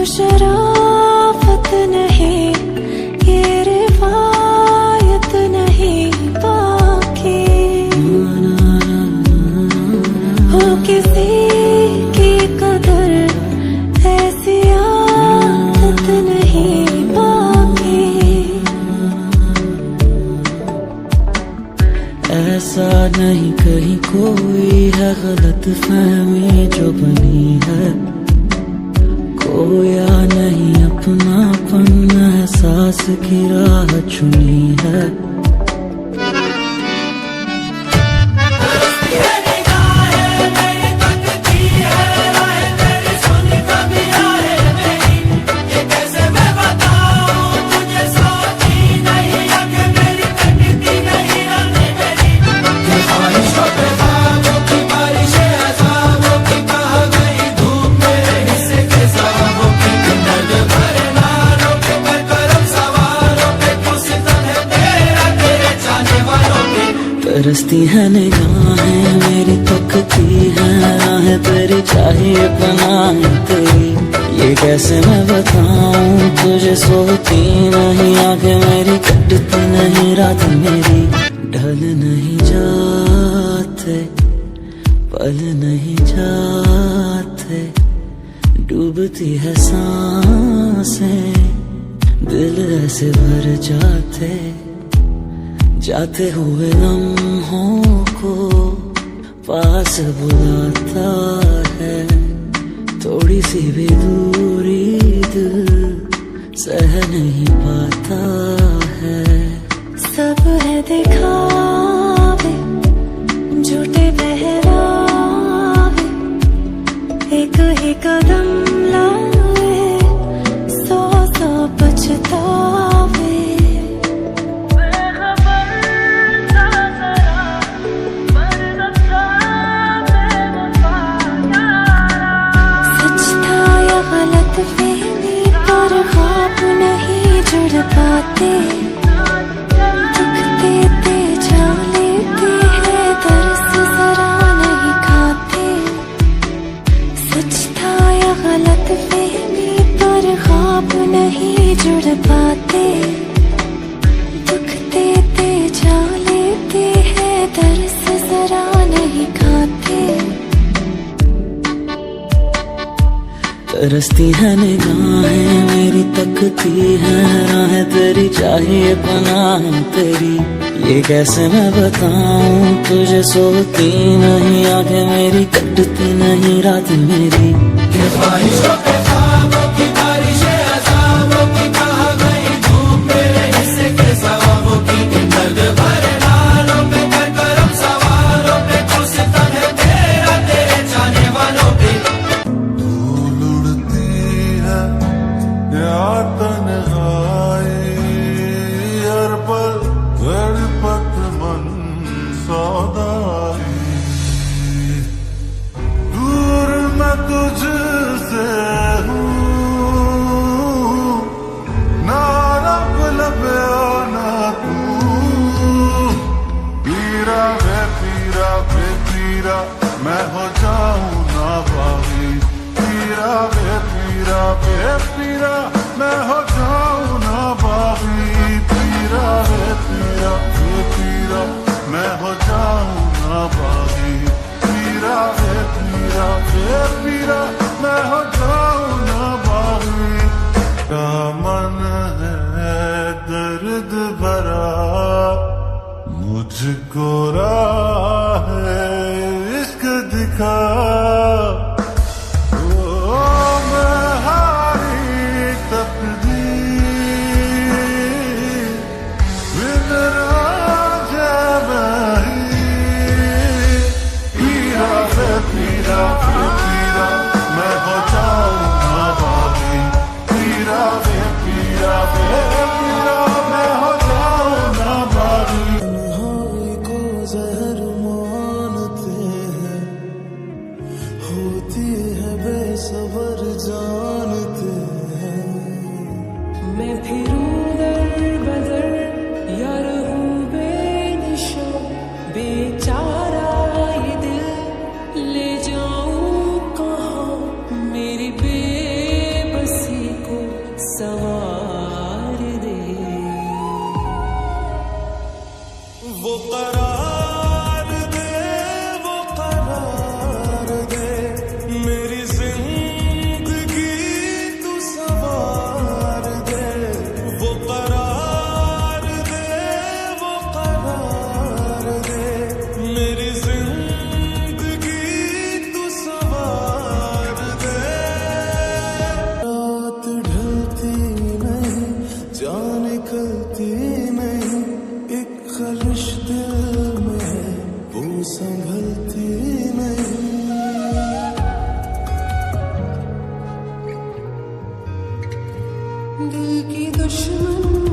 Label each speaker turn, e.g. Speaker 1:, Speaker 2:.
Speaker 1: शराफत नहीं, ये रिवायत नहीं बाकी हो किसी की कदर, ऐसी आदत नहीं बाकी।
Speaker 2: ऐसा नहीं कहीं कोई है गलत फहमी जो बनी है, खोया नहीं अपनापन एहसास की राह चुनी है। तरसती है निगाहें मेरी, तकती है राहें तेरी, चाहिए पनाह तेरी। ये कैसे मैं बताऊं तुझे, सोती नहीं आंखें मेरी, कटती नहीं रात मेरी। ढल नहीं जाते पल नहीं जाते, डूबती है सांसें, दिल ऐसे भर जाते हुए लम्हों को पास बुलाता है। थोड़ी सी भी दूरी दिल सह नहीं पाता है।
Speaker 1: सब है दिखावे, झूठे बहरावे, एक ही कदम लाए, सौ पछतावे। पर ख्वाब नहीं जुड़ पाते, दुख देते जा लेते हैं, दर्द जरा नहीं खाते। सच था या गलत फहमी, पर ख्वाब नहीं जुड़ पाते, दुख देते जा लेते हैं, दर्द जरा नहीं खाते।
Speaker 2: तरसती है निगाहें मेरी, तकती है राहें तेरी, चाहिए पनाह तेरी। ये कैसे मैं बताऊं तुझे, सोती नहीं आंखें मेरी, कटती नहीं रात मेरी।
Speaker 3: दूर मैं तुझसे हूँ, ना रब लबे ना तू। पीरा वे पीरा मैं हो जाऊँ ना बागी। पीरा वे पीरा मैं हो जाऊँ ना बागी। पीरा वे पीरा मैं हो जाऊँ ना बागी। पीरा वे पीरा मैं हो जाऊँ ना बागी। क्या मन है दर्द भरा, मुझको राह इश्क दिखा। ओ मैं हारी तकदीर
Speaker 1: दिल की दुश्मन